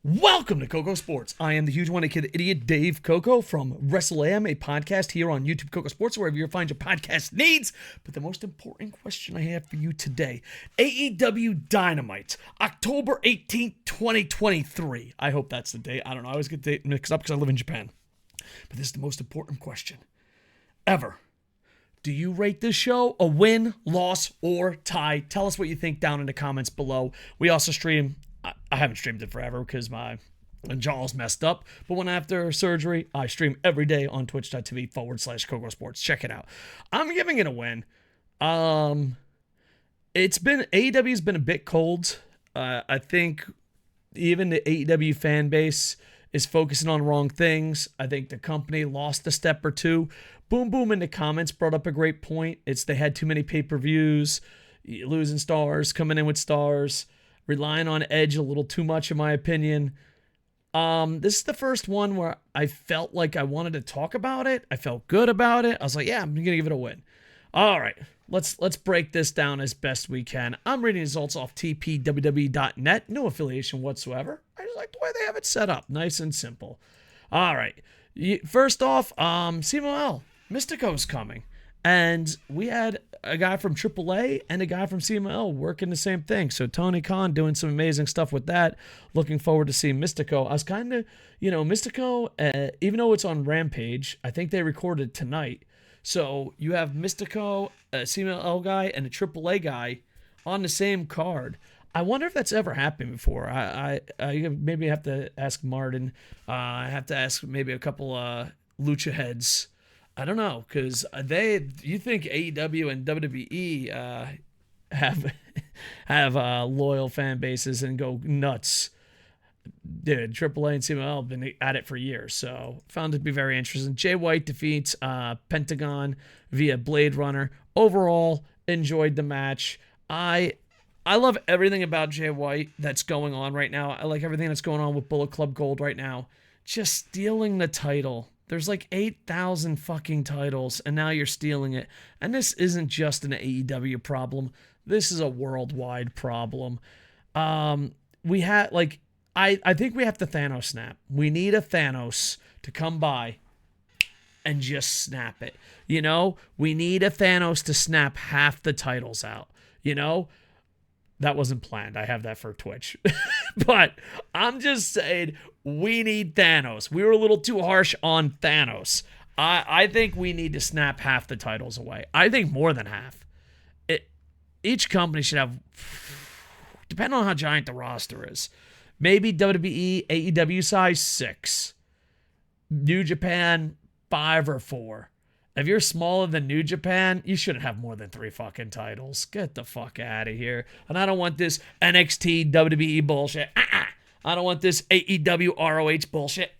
Welcome to KocoSports. I am the huge one kid idiot Dave Koco from Wrestle AM Podcast here on YouTube, KocoSports, wherever you find your podcast needs. But the most important question I have for you today, AEW Dynamite, October 18th, 2023. I hope that's the date. I don't know. I always get the date mixed up because I live in Japan. But this is the most important question ever. Do you rate this show a win, loss, or tie? Tell us what you think down in the comments below. We also stream. I haven't streamed it forever because my jaw's messed up. But when after surgery, I stream every day on twitch.tv/KocoSports. Check it out. I'm giving it a win. It's been, AEW's been a bit cold. I think even the AEW fan base is focusing on wrong things. I think the company lost a step or two. Boom Boom in the comments brought up a great point. It's they had too many pay-per-views, losing stars, coming in with stars, relying on Edge a little too much, in my opinion. This is the first one where I felt like I wanted to talk about it. I felt good about it. I was like, yeah, I'm going to give it a win. All right, let's break this down as best we can. I'm reading results off tpww.net. No affiliation whatsoever. I just like the way they have it set up. Nice and simple. All right. First off, CMLL, Mystico's coming. And we had a guy from AAA and a guy from CMLL working the same thing. So Tony Khan doing some amazing stuff with that. Looking forward to seeing Mystico. I was kind of, Mystico, even though it's on Rampage, I think they recorded tonight. So you have Mystico, a CMLL guy, and a AAA guy on the same card. I wonder if that's ever happened before. I maybe have to ask Martin. I have to ask maybe a couple lucha heads. I don't know, because you think AEW and WWE have loyal fan bases and go nuts. Dude, AAA and CMLL have been at it for years, so found it to be very interesting. Jay White defeats Pentagon via Blade Runner. Overall, enjoyed the match. I love everything about Jay White that's going on right now. I like everything that's going on with Bullet Club Gold right now. Just stealing the title. There's like 8,000 fucking titles, and now you're stealing it. And this isn't just an AEW problem. This is a worldwide problem. We had, I think we have to Thanos snap. We need a Thanos to come by and just snap it. We need a Thanos to snap half the titles out. That wasn't planned. I have that for Twitch. But I'm just saying, we need Thanos. We were a little too harsh on Thanos. I think we need to snap half the titles away. I think more than half. Each company should have, depending on how giant the roster is, maybe WWE, AEW size 6. New Japan, 5 or 4. If you're smaller than New Japan, you shouldn't have more than 3 fucking titles. Get the fuck out of here. And I don't want this NXT, WWE bullshit. I don't want this AEW, ROH bullshit.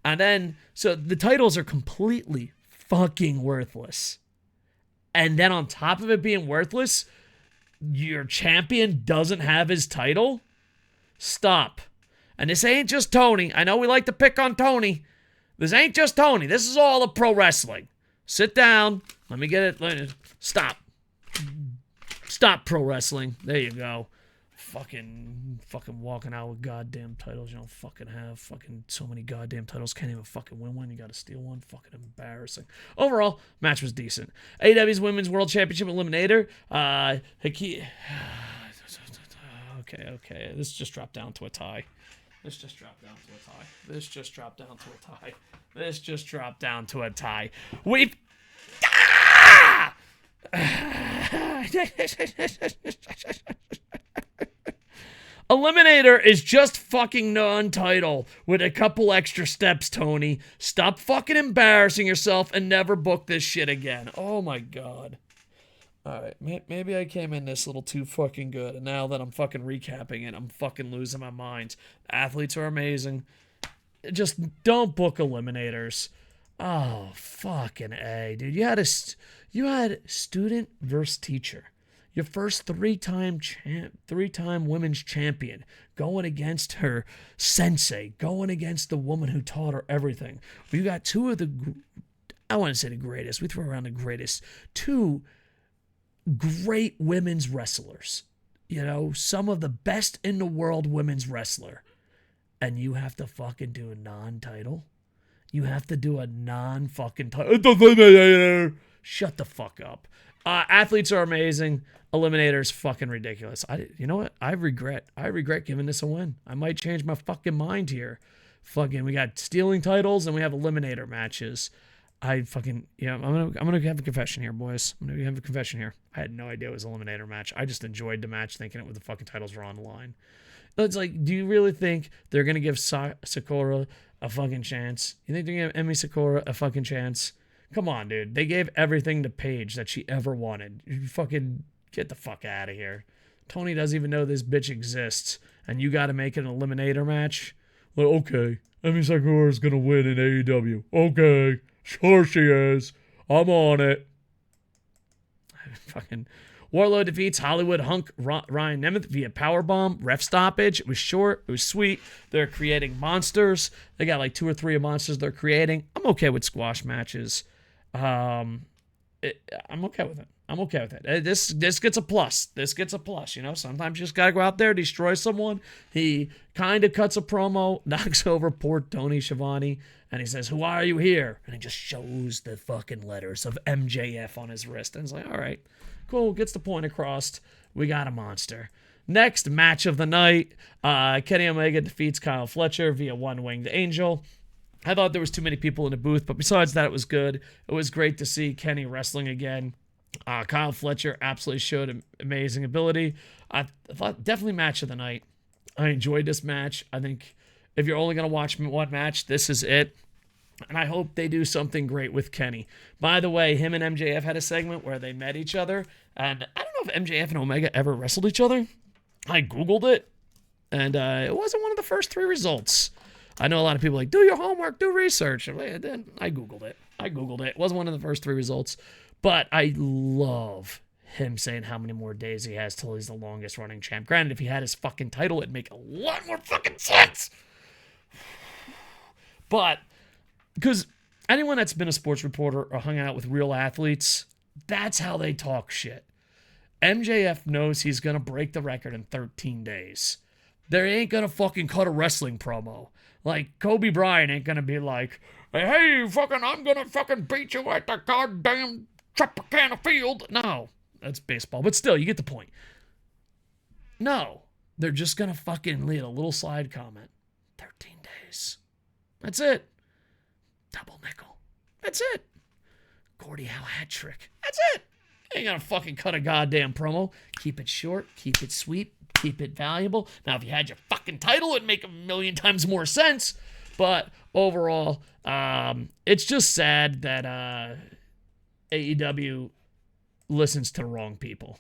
And then, so the titles are completely fucking worthless. And then on top of it being worthless, your champion doesn't have his title? Stop. And this ain't just Tony. I know we like to pick on Tony. This ain't just Tony. This is all of pro wrestling. Sit down. Let me get it. Stop. Stop pro wrestling. There you go. Fucking walking out with goddamn titles you don't fucking have. Fucking so many goddamn titles. Can't even fucking win one. You gotta steal one. Fucking embarrassing. Overall, match was decent. AEW's Women's World Championship Eliminator. Okay. This just dropped down to a tie. We've... Eliminator is just fucking non-title with a couple extra steps, Tony. Stop fucking embarrassing yourself and never book this shit again. Oh my god. Alright, maybe I came in this a little too fucking good, and now that I'm fucking recapping it, I'm fucking losing my mind. Athletes are amazing. Just don't book eliminators. Oh, fucking A, dude. You had student versus teacher. Your first three-time women's champion going against her sensei, going against the woman who taught her everything. You got two of the, I want to say the greatest. We throw around the greatest. Two great women's wrestlers. Some of the best in the world women's wrestler. and you have to fucking do a non-title. You have to do a non-fucking title. Shut the fuck up. Athletes are amazing. Eliminator is fucking ridiculous. You know what? I regret giving this a win. I might change my fucking mind here. Fucking, we got stealing titles and we have eliminator matches. I'm gonna have a confession here, boys. I'm gonna have a confession here. I had no idea it was an eliminator match. I just enjoyed the match, thinking it was the fucking titles were on the line. It's like, do you really think they're gonna give Sakura a fucking chance? You think they're gonna give Emi Sakura a fucking chance? Come on, dude. They gave everything to Paige that she ever wanted. You fucking get the fuck out of here. Tony doesn't even know this bitch exists, and you got to make it an eliminator match? Well, okay. Emi Sakura's gonna win in AEW. Okay. Sure she is. I'm on it. Fucking Wardlow defeats Hollywood hunk Ryan Nemeth via powerbomb, ref stoppage. It was short. It was sweet. They're creating monsters. They got like 2 or 3 monsters they're creating. I'm okay with squash matches. I'm okay with it. I'm okay with it. This gets a plus. This gets a plus. You know, sometimes you just gotta go out there, destroy someone. He kind of cuts a promo, knocks over poor Tony Schiavone, and he says, "Who are you here?" And he just shows the fucking letters of MJF on his wrist, and it's like, all right, cool. Gets the point across. We got a monster. Next match of the night, Kenny Omega defeats Kyle Fletcher via one-winged angel. I thought there was too many people in the booth, but besides that, it was good. It was great to see Kenny wrestling again. Kyle Fletcher absolutely showed amazing ability. I thought definitely match of the night. I enjoyed this match. I think if you're only going to watch one match, this is it. And I hope they do something great with Kenny. By the way, him and MJF had a segment where they met each other. And I don't know if MJF and Omega ever wrestled each other. I Googled it. And it wasn't one of the first 3 results. I know a lot of people are like, do your homework, do research. I Googled it. It wasn't one of the first 3 results. But I love him saying how many more days he has till he's the longest running champ. Granted, if he had his fucking title, it'd make a lot more fucking sense. But, because anyone that's been a sports reporter or hung out with real athletes, that's how they talk shit. MJF knows he's going to break the record in 13 days. They ain't going to fucking cut a wrestling promo. Like, Kobe Bryant ain't going to be like, hey, fucking, I'm going to fucking beat you at the goddamn Tropicana Field. No, that's baseball. But still, you get the point. No, they're just going to fucking leave a little slide comment. 13 days. That's it. Double nickel. That's it. Gordie Howe hat trick. That's it. Ain't gonna fucking cut a goddamn promo. Keep it short. Keep it sweet. Keep it valuable. Now, if you had your fucking title, it'd make 1,000,000 times more sense. But overall, it's just sad that AEW listens to the wrong people.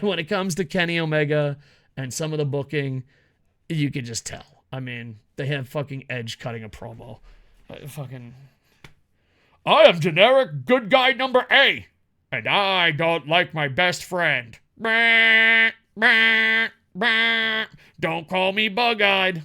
When it comes to Kenny Omega and some of the booking, you can just tell. I mean, they have fucking Edge cutting a promo. I am generic good guy number A, and I don't like my best friend. Don't call me bug-eyed.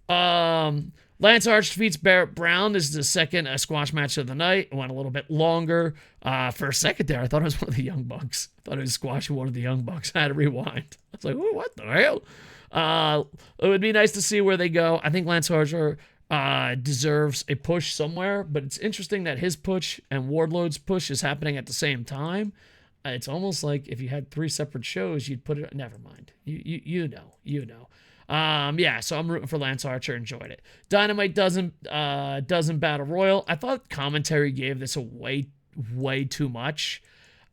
Lance Arch defeats Barrett Brown. This is the second squash match of the night. It went a little bit longer. For a second there, I thought it was one of the Young Bucks. I thought it was squashing one of the Young Bucks. I had to rewind. I was like, what the hell? It would be nice to see where they go. I think Lance Archer deserves a push somewhere, but it's interesting that his push and Wardlow's push is happening at the same time. It's almost like if you had 3 separate shows, you'd put it. Never mind. You know. So I'm rooting for Lance Archer. Enjoyed it. Dynamite doesn't battle royal. I thought commentary gave this away way too much,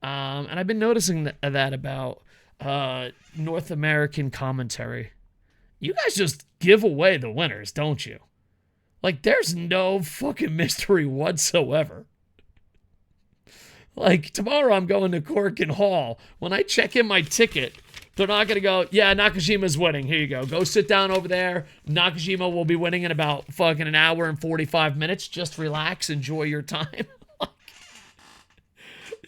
and I've been noticing that about North American commentary. You guys just give away the winners, don't you? Like, there's no fucking mystery whatsoever. Like, tomorrow I'm going to Corkin Hall. When I check in my ticket, they're not going to go, yeah, Nakashima's winning. Here you go. Go sit down over there. Nakashima will be winning in about fucking an hour and 45 minutes. Just relax. Enjoy your time.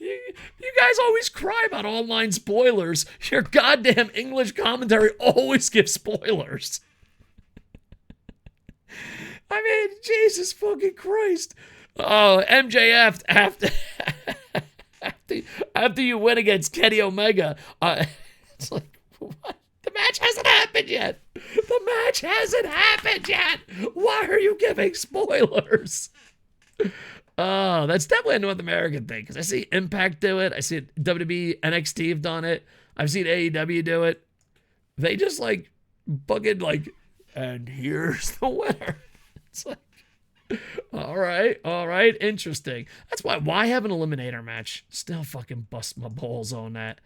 You guys always cry about online spoilers. Your goddamn English commentary always gives spoilers. I mean, Jesus fucking Christ. Oh, MJF, after you win against Kenny Omega, it's like, what? The match hasn't happened yet. The match hasn't happened yet. Why are you giving spoilers? Oh, that's definitely a North American thing because I see Impact do it. I see WWE, NXT have done it. I've seen AEW do it. They just like fucking like, and here's the winner. It's like, all right, interesting. That's why have an eliminator match? Still fucking bust my balls on that.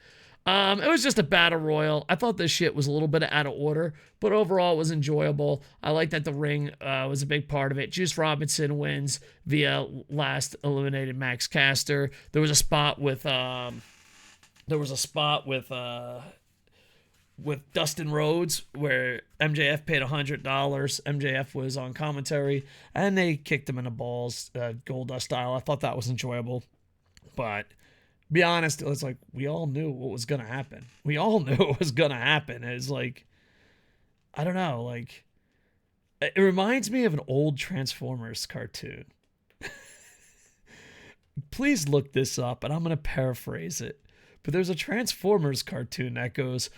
It was just a battle royal. I thought this shit was a little bit out of order, but overall it was enjoyable. I like that the ring was a big part of it. Juice Robinson wins via last eliminated Max Caster. There was a spot with Dustin Rhodes where MJF paid $100. MJF was on commentary and they kicked him in the balls, Goldust style. I thought that was enjoyable, but be honest, it's like we all knew what was gonna happen. We all knew what was gonna happen. It's like, I don't know, like it reminds me of an old Transformers cartoon. Please look this up, and I'm gonna paraphrase it. But there's a Transformers cartoon that goes,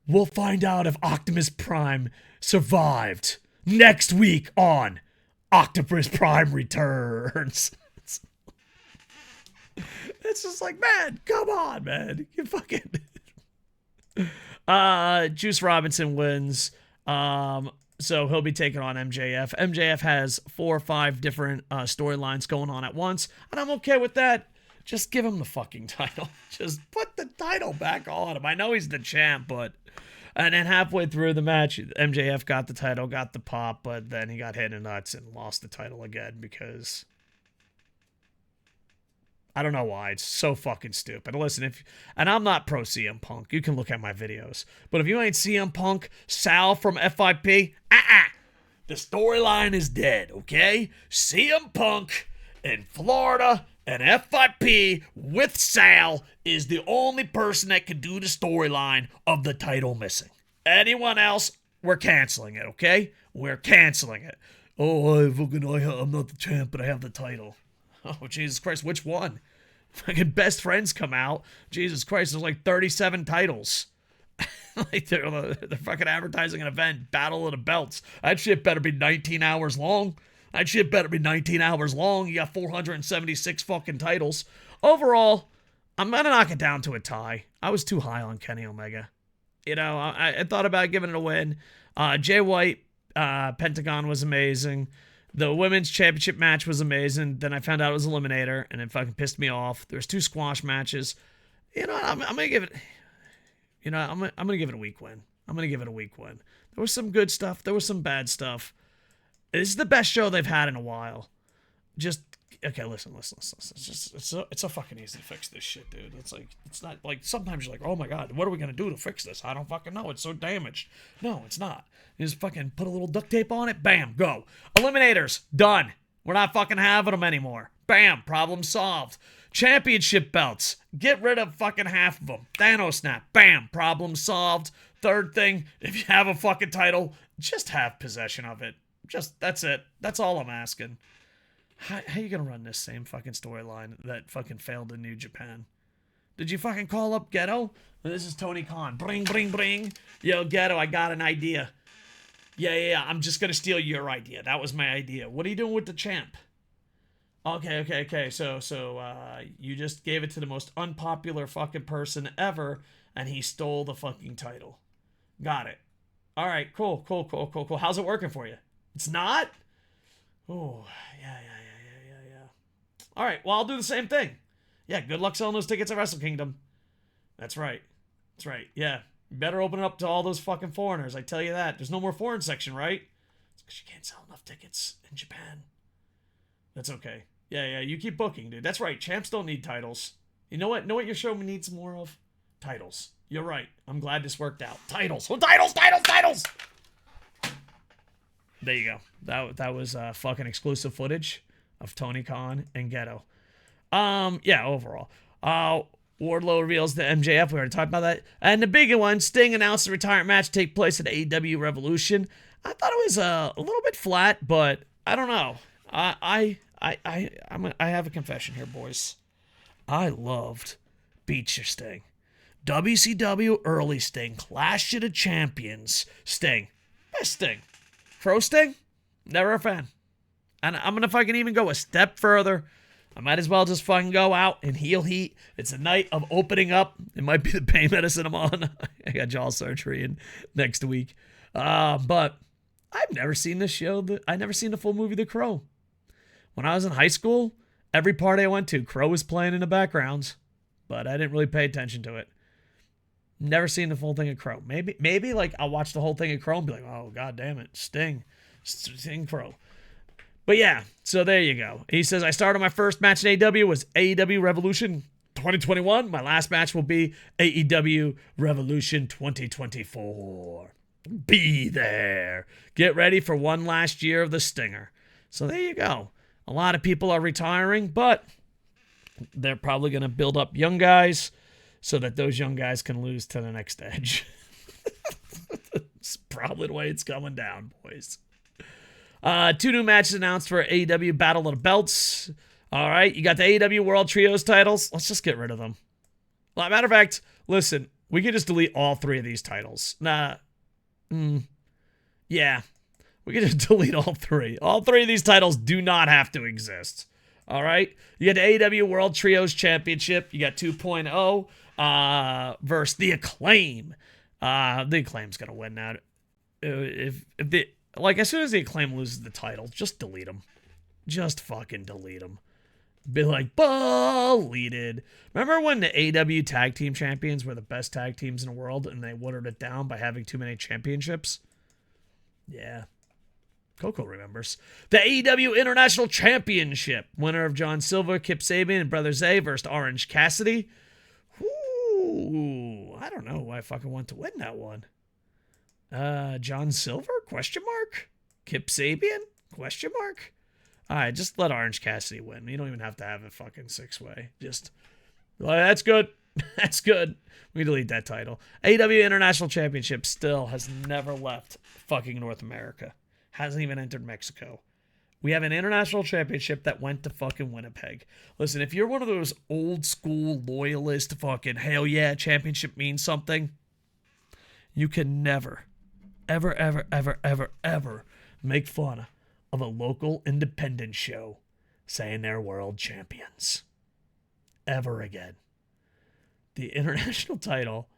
"We'll find out if Optimus Prime survived next week on Optimus Prime Returns." It's just like, man, come on, man. You fucking... Juice Robinson wins. So he'll be taking on MJF. MJF has 4 or 5 different storylines going on at once, and I'm okay with that. Just give him the fucking title. Just put the title back on him. I know he's the champ, but... And then halfway through the match, MJF got the title, got the pop, but then he got hit in the nuts and lost the title again because... I don't know why. It's so fucking stupid. Listen, and I'm not pro CM Punk. You can look at my videos. But if you ain't CM Punk, Sal from FIP, the storyline is dead, okay? CM Punk in Florida and FIP with Sal is the only person that can do the storyline of the title missing. Anyone else, we're canceling it, okay? We're canceling it. Oh, I'm not the champ, but I have the title. Oh, Jesus Christ, which one? Fucking Best Friends come out. Jesus Christ, there's like 37 titles. Like they're fucking advertising an event, Battle of the Belts. That shit better be 19 hours long. You got 476 fucking titles. Overall, I'm going to knock it down to a tie. I was too high on Kenny Omega. You know, I thought about giving it a win. Jay White, Pentagon was amazing. The women's championship match was amazing. Then I found out it was Eliminator, and it fucking pissed me off. There's 2 squash matches. You know, I'm gonna give it. You know, I'm gonna give it a weak win. There was some good stuff. There was some bad stuff. This is the best show they've had in a while. Just okay. Listen. It's so fucking easy to fix this shit, dude. It's like it's not like sometimes you're like, oh my god, what are we gonna do to fix this? I don't fucking know. It's so damaged. No, it's not. You just fucking put a little duct tape on it. Bam, go. Eliminators, done. We're not fucking having them anymore. Bam, problem solved. Championship belts, get rid of fucking half of them. Thanos snap, bam, problem solved. Third thing, if you have a fucking title, just have possession of it. Just, that's it. That's all I'm asking. How you gonna run this same fucking storyline that fucking failed in New Japan? Did you fucking call up Ghetto? This is Tony Khan. Bring. Yo, Ghetto, I got an idea. Yeah. I'm just gonna steal your idea. That was my idea. What are you doing with the champ? Okay. So you just gave it to the most unpopular fucking person ever, and he stole the fucking title. Got it. All right, cool. How's it working for you? It's not? Oh, yeah. All right, well, I'll do the same thing. Yeah, good luck selling those tickets at Wrestle Kingdom. That's right. Yeah, you better open it up to all those fucking foreigners. I tell you that. There's no more foreign section, right? It's because you can't sell enough tickets in Japan. That's okay. Yeah, you keep booking, dude. That's right. Champs don't need titles. You know what? Your show needs more of? Titles. You're right. I'm glad this worked out. Titles. Oh, titles! There you go. That was fucking exclusive footage of Tony Khan and Ghetto. Yeah, overall. Wardlow reveals the MJF. We already talked about that. And the bigger one, Sting announced the retirement match to take place at AEW Revolution. I thought it was a little bit flat, but I don't know. I have a confession here, boys. I loved Beat Your Sting. WCW early Sting, Clash of the Champions Sting. Best Sting. Pro Sting? Never a fan. And I'm going to fucking even go a step further. I might as well just fucking go out and heel heat. It's a night of opening up. It might be the pain medicine I'm on. I got jaw surgery next week. But I've never seen this show. I never seen the full movie The Crow. When I was in high school, every party I went to, Crow was playing in the background. But I didn't really pay attention to it. Never seen the full thing of Crow. Maybe like I'll watch the whole thing of Crow and be like, oh, god damn it, Sting Crow. But yeah, so there you go. He says, I started my first match in AEW was AEW Revolution 2021. My last match will be AEW Revolution 2024. Be there. Get ready for one last year of the Stinger. So there you go. A lot of people are retiring, but they're probably going to build up young guys so that those young guys can lose to the next Edge. It's probably the way it's going down, boys. 2 new matches announced for AEW Battle of the Belts. All right, you got the AEW World Trios titles. Let's just get rid of them. Well, matter of fact, listen, we can just delete all 3 of these titles. Yeah, we can just delete all 3. All 3 of these titles do not have to exist. All right, you got the AEW World Trios Championship. You got 2.0 versus the Acclaim. The Acclaim's gonna win now. As soon as the Acclaim loses the title, just delete them. Just fucking delete them. Be like, deleted. Remember when the AEW Tag Team Champions were the best tag teams in the world and they watered it down by having too many championships? Yeah. Koco remembers. The AEW International Championship. Winner of John Silver, Kip Sabian, and Brother Zay versus Orange Cassidy. Ooh, I don't know who I fucking want to win that one. John Silver? Question mark? Kip Sabian? Question mark? All right, just let Orange Cassidy win. You don't even have to have a fucking 6-way. Just, well, that's good. That's good. We delete that title. AEW International Championship still has never left fucking North America. Hasn't even entered Mexico. We have an international championship that went to fucking Winnipeg. Listen, if you're one of those old school loyalist fucking hell yeah, championship means something, you can never, ever make fun of a local independent show saying they're world champions. Ever again. The international title,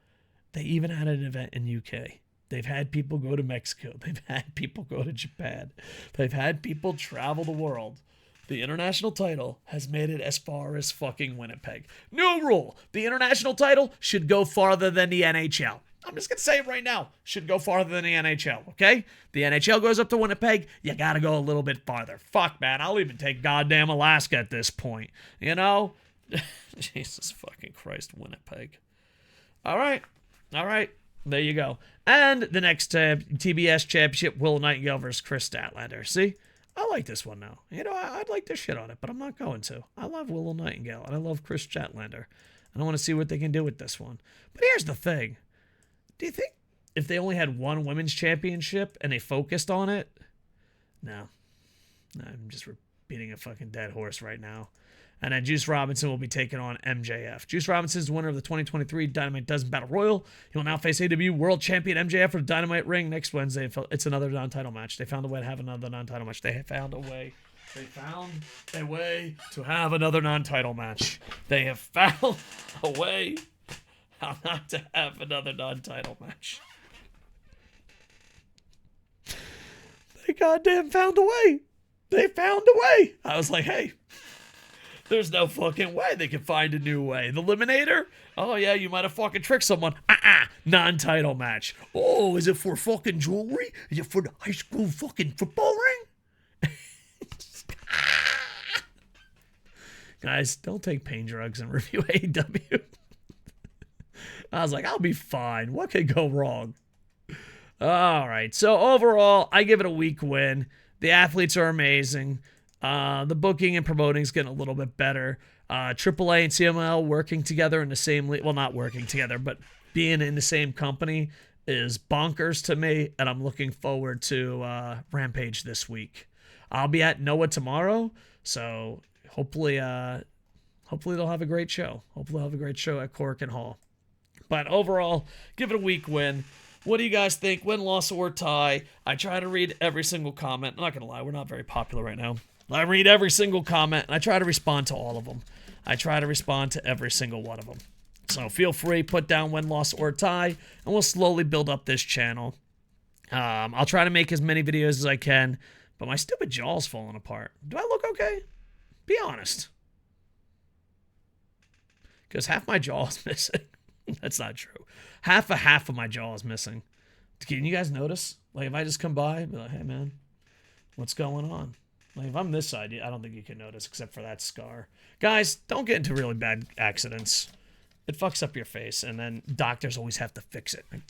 they even had an event in UK. They've had people go to Mexico. They've had people go to Japan. They've had people travel the world. The international title has made it as far as fucking Winnipeg. New rule. The international title should go farther than the NHL. I'm just going to say it right now. Should go farther than the NHL, okay? The NHL goes up to Winnipeg. You got to go a little bit farther. Fuck, man. I'll even take goddamn Alaska at this point. You know? Jesus fucking Christ, Winnipeg. All right. There you go. And the next TBS championship, Will Nightingale versus Chris Statlander. See? I like this one now. You know, I'd like to shit on it, but I'm not going to. I love Will Nightingale, and I love Chris Statlander. And I want to see what they can do with this one. But here's the thing. Do you think if they only had one women's championship and they focused on it? No. I'm just repeating a fucking dead horse right now. And then Juice Robinson will be taking on MJF. Juice Robinson is the winner of the 2023 Dynamite Dozen Battle Royal. He will now face AEW World Champion MJF for the Dynamite ring next Wednesday. It's another non-title match. They found a way to have another non-title match. They found a way to have another non-title match. They have found a way how not to have another non-title match. They goddamn found a way. They found a way. I was like, hey, there's no fucking way they can find a new way. The Eliminator? Oh, yeah, you might have fucking tricked someone. Non-title match. Oh, is it for fucking jewelry? Is it for the high school fucking football ring? Guys, don't take pain drugs and review AEW. I was like, I'll be fine. What could go wrong? All right, so overall, I give it a weak win. The athletes are amazing. The booking and promoting is getting a little bit better. AAA and CML working together in the same league. Well, not working together, but being in the same company is bonkers to me, and I'm looking forward to Rampage this week. I'll be at Noah tomorrow, so hopefully they'll have a great show. Hopefully they'll have a great show at Cork and Hall. But overall, give it a weak win. What do you guys think? Win, loss, or tie? I try to read every single comment. I'm not going to lie, we're not very popular right now. I read every single comment, and I try to respond to all of them. I try to respond to every single one of them. So feel free, put down win, loss, or tie, and we'll slowly build up this channel. I'll try to make as many videos as I can, but my stupid jaw's falling apart. Do I look okay? Be honest. Because half my jaw is missing. That's not true. Half of my jaw is missing. Can you guys notice? Like, if I just come by and be like, hey, man, what's going on? Like, if I'm this side, I don't think you can notice except for that scar. Guys, don't get into really bad accidents. It fucks up your face, and then doctors always have to fix it. Like,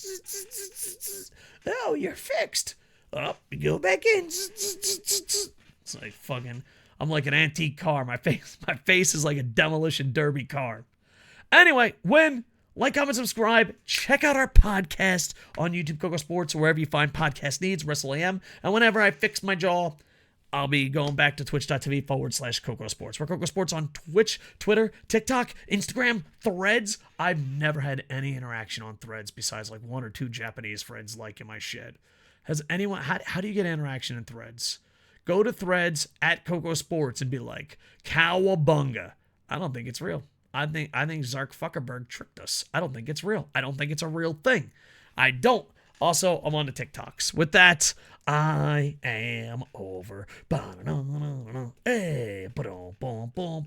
oh, you're fixed. Oh, you go back in. It's like fucking, I'm like an antique car. My face is like a demolition derby car. Anyway, like, comment, subscribe. Check out our podcast on YouTube, KocoSports, or wherever you find podcast needs, Wrestle AM. And whenever I fix my jaw, I'll be going back to twitch.tv/KocoSports. We're KocoSports on Twitch, Twitter, TikTok, Instagram, Threads. I've never had any interaction on Threads besides like 1 or 2 Japanese friends liking my shit. Has anyone, how do you get interaction in Threads? Go to Threads at KocoSports and be like, cowabunga. I don't think it's real. I think Zark Fuckerberg tricked us. I don't think it's real. I don't think it's a real thing. I don't. Also, I'm on the TikToks. With that, I am over. Hey, boom, boom, boom.